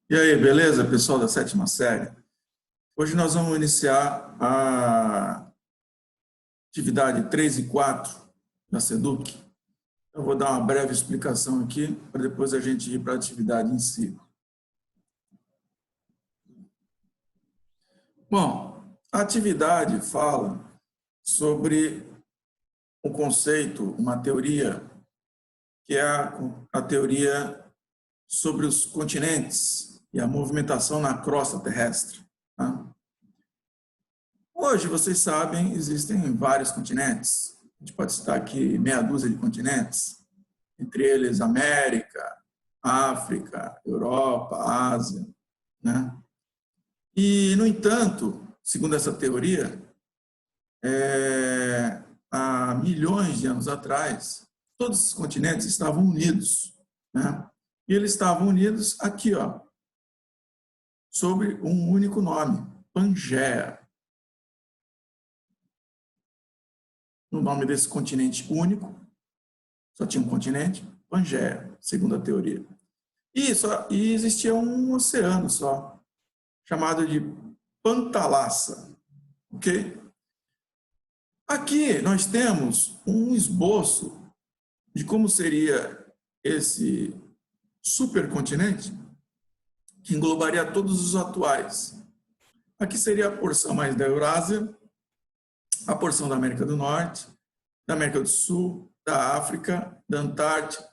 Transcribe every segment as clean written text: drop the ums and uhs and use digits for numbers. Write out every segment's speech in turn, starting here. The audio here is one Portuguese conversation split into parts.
E aí, beleza, pessoal da sétima série? Hoje nós vamos iniciar a atividade 3 e 4 da SEDUC. Eu vou dar uma breve explicação aqui, para depois a gente ir para a atividade em si. Bom, a atividade fala sobre um conceito, uma teoria, que é a teoria sobre os continentes e a movimentação na crosta terrestre. Tá? Hoje, vocês sabem, existem vários continentes. A gente pode citar aqui meia dúzia de continentes, entre eles América, África, Europa, Ásia, né? E, no entanto, segundo essa teoria, há milhões de anos atrás, todos os continentes estavam unidos, né? E eles estavam unidos aqui, ó, sobre um único nome, Pangeia. No nome desse continente único, só tinha um continente, Pangeia, segundo a teoria. E existia um oceano só, chamado de Pantalassa, ok? Aqui nós temos um esboço de como seria esse supercontinente, que englobaria todos os atuais. Aqui seria a porção mais da Eurásia, a porção da América do Norte, da América do Sul, da África, da Antártica,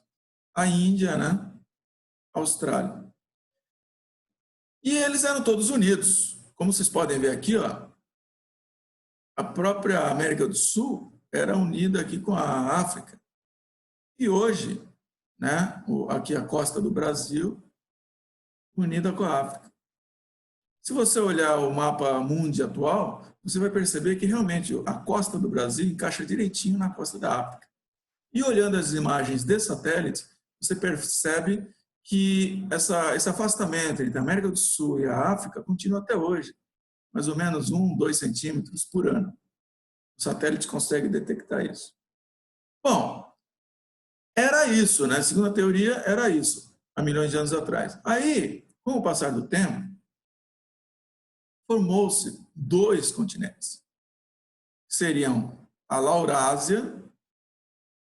a Índia, né? A Austrália. E eles eram todos unidos. Como vocês podem ver aqui, ó, a própria América do Sul era unida aqui com a África. E hoje, né, aqui a costa do Brasil, unida com a África. Se você olhar o mapa mundi atual, você vai perceber que realmente a costa do Brasil encaixa direitinho na costa da África. E olhando as imagens de satélite, você percebe que esse afastamento entre a América do Sul e a África continua até hoje, mais ou menos 1, 2 centímetros por ano. O satélite consegue detectar isso. Bom, era isso, né? Segundo a teoria, era isso, há milhões de anos atrás. Aí, com o passar do tempo, formou-se 2 continentes. Seriam a Laurásia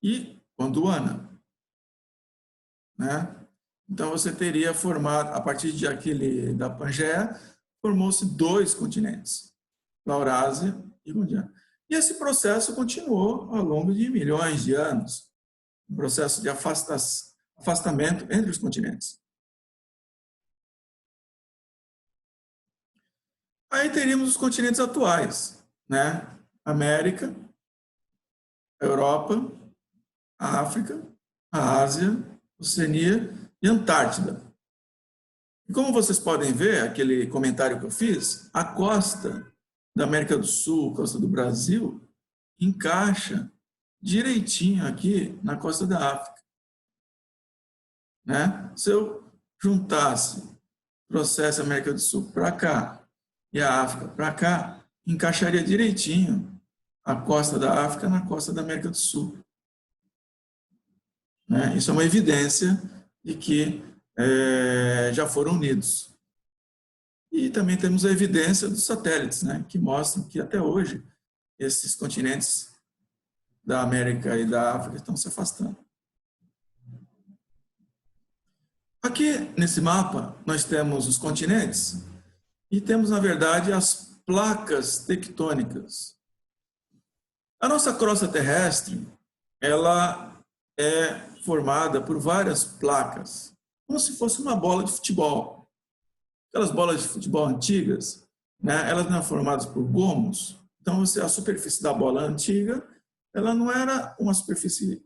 e Gondwana, né? Então você teria formado, a partir da Pangeia, formou-se 2 continentes, Laurásia e Gondwana. E esse processo continuou ao longo de milhões de anos, um processo de afastamento entre os continentes. Aí teríamos os continentes atuais, né? América, Europa, a África, a Ásia, Oceania e Antártida. E como vocês podem ver, aquele comentário que eu fiz, a costa da América do Sul, costa do Brasil, encaixa direitinho aqui na costa da África, né? Se eu juntasse, trouxesse a América do Sul para cá e a África para cá, encaixaria direitinho a costa da África na costa da América do Sul. Né? Isso é uma evidência de que já foram unidos. E também temos a evidência dos satélites, né, que mostram que até hoje esses continentes da América e da África estão se afastando. Aqui nesse mapa nós temos os continentes e temos, na verdade, as placas tectônicas. A nossa crosta terrestre, ela é formada por várias placas, como se fosse uma bola de futebol. Aquelas bolas de futebol antigas, né, elas eram formadas por gomos. Então, a superfície da bola antiga, ela não era uma superfície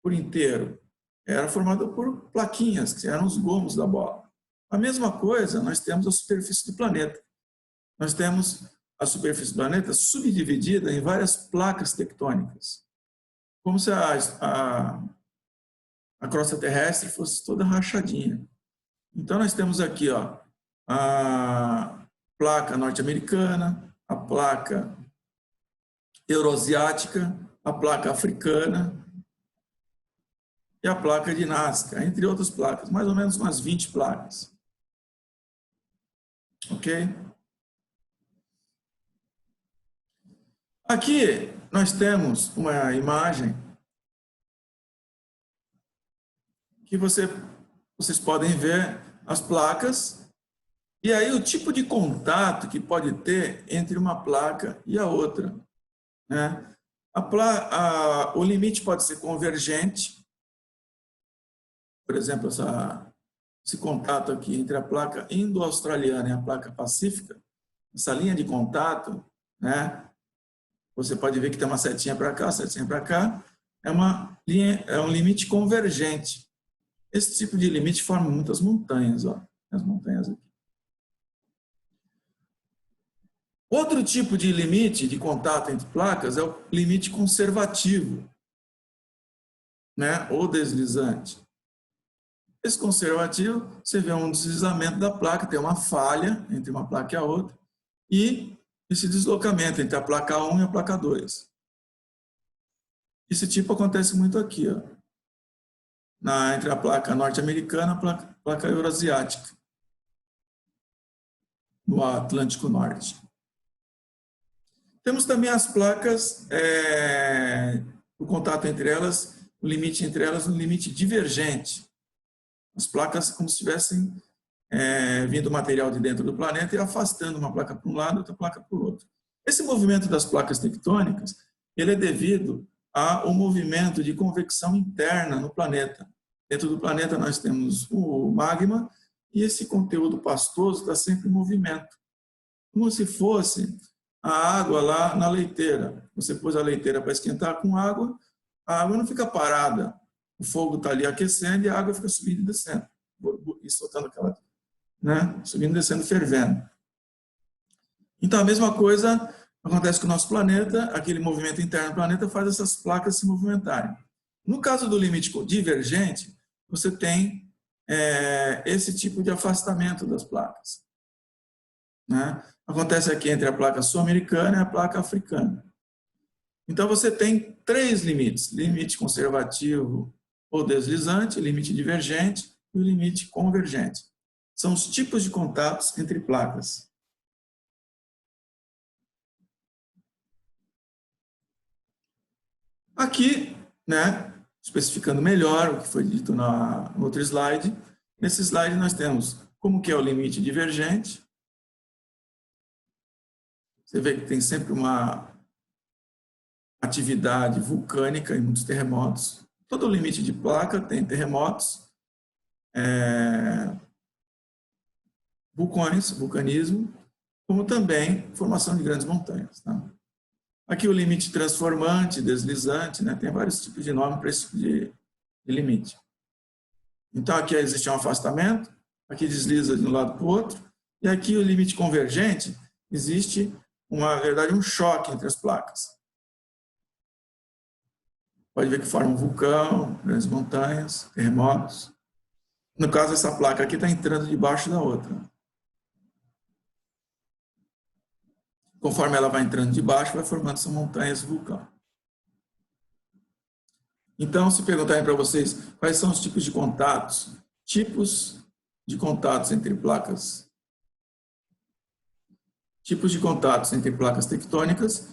por inteiro, era formada por plaquinhas, que eram os gomos da bola. A mesma coisa, nós temos a superfície do planeta. Nós temos a superfície do planeta subdividida em várias placas tectônicas, como se a crosta terrestre fosse toda rachadinha. Então, nós temos aqui, ó, a placa norte-americana, a placa euroasiática, a placa africana e a placa de Nazca, entre outras placas, mais ou menos umas 20 placas. Ok? Aqui nós temos uma imagem que vocês podem ver as placas e aí o tipo de contato que pode ter entre uma placa e a outra, né? O limite pode ser convergente, por exemplo, esse contato aqui entre a placa indo-australiana e a placa pacífica, essa linha de contato, né? Você pode ver que tem uma setinha para cá, setinha para cá, é um limite convergente. Esse tipo de limite forma muitas montanhas, ó, as montanhas aqui. Outro tipo de limite de contato entre placas é o limite conservativo, né, ou deslizante. Esse conservativo, você vê um deslizamento da placa, tem uma falha entre uma placa e a outra, e esse deslocamento entre a placa 1 e a placa 2. Esse tipo acontece muito aqui, ó, entre a placa norte-americana e a placa eurasiática, no Atlântico Norte. Temos também as placas, o contato entre elas, o limite entre elas, um limite divergente. As placas como se tivessem vindo material de dentro do planeta e afastando uma placa para um lado e outra placa para o outro. Esse movimento das placas tectônicas, ele é devido ao movimento de convecção interna no planeta. Dentro do planeta nós temos o magma e esse conteúdo pastoso está sempre em movimento. Como se fosse a água lá na leiteira. Você pôs a leiteira para esquentar com água, a água não fica parada. O fogo está ali aquecendo e a água fica subindo e descendo. E soltando aquela, né? Subindo e descendo, fervendo. Então, a mesma coisa acontece com o nosso planeta, aquele movimento interno do planeta faz essas placas se movimentarem. No caso do limite divergente, você tem esse tipo de afastamento das placas, né? Acontece aqui entre a placa sul-americana e a placa africana. Então, você tem 3 limites: limite conservativo ou deslizante, limite divergente e o limite convergente. São os tipos de contatos entre placas. Aqui, né, especificando melhor o que foi dito no outro slide, nesse slide nós temos como que é o limite divergente. Você vê que tem sempre uma atividade vulcânica e muitos terremotos. Todo o limite de placa tem terremotos, vulcões, vulcanismo, como também formação de grandes montanhas. Tá? Aqui o limite transformante, deslizante, né? Tem vários tipos de nome para esse tipo de limite. Então aqui existe um afastamento, aqui desliza de um lado para o outro, e aqui o limite convergente, existe, na verdade, um choque entre as placas. Pode ver que forma um vulcão, grandes montanhas, terremotos. No caso, essa placa aqui está entrando debaixo da outra. Conforme ela vai entrando debaixo, vai formando essas montanhas vulcão. Então, se perguntarem para vocês quais são os tipos de contatos entre placas, tipos de contatos entre placas tectônicas,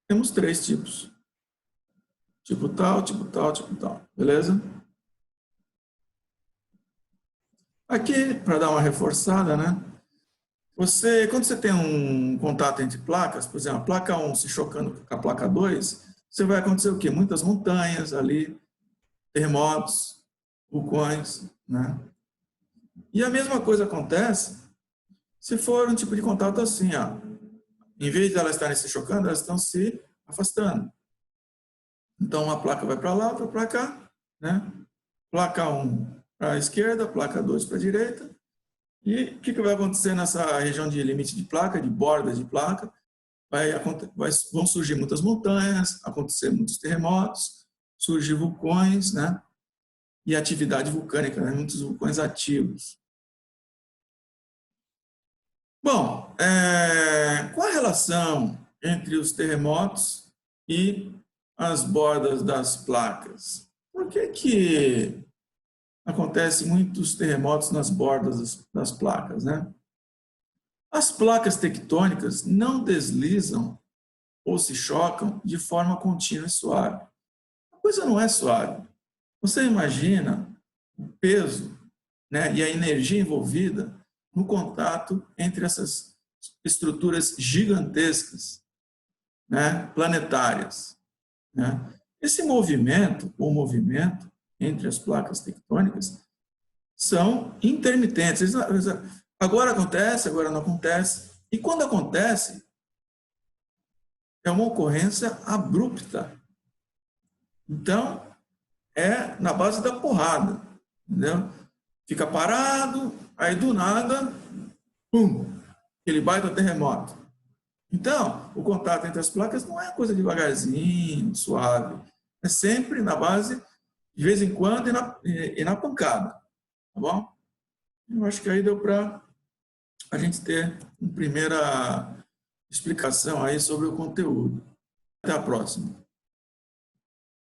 temos 3 tipos. Tipo tal, tipo tal, tipo tal. Beleza? Aqui, para dar uma reforçada, né? Quando você tem um contato entre placas, por exemplo, a placa 1 se chocando com a placa 2, você vai acontecer o quê? Muitas montanhas ali, terremotos, vulcões, né? E a mesma coisa acontece se for um tipo de contato assim, ó. Em vez de elas estarem se chocando, elas estão se afastando. Então, uma placa vai para lá, outra para cá, né? Placa 1 para a esquerda, placa 2 para a direita. E o que vai acontecer nessa região de limite de placa, de bordas de placa? Vão surgir muitas montanhas, acontecer muitos terremotos, surgir vulcões, né? E atividade vulcânica, né? Muitos vulcões ativos. Bom, qual a relação entre os terremotos e as bordas das placas? Por que acontecem muitos terremotos nas bordas das placas, né? As placas tectônicas não deslizam ou se chocam de forma contínua e suave. A coisa não é suave. Você imagina o peso, né, e a energia envolvida no contato entre essas estruturas gigantescas, né, planetárias, né? Esse movimento, o movimento entre as placas tectônicas, são intermitentes. Agora acontece, agora não acontece. E quando acontece, é uma ocorrência abrupta. Então, é na base da porrada, entendeu? Fica parado, aí do nada, pum, aquele baita terremoto. Então, o contato entre as placas não é coisa devagarzinho, suave. É sempre na base, de vez em quando, e na pancada. Tá bom? Eu acho que aí deu para a gente ter uma primeira explicação aí sobre o conteúdo. Até a próxima.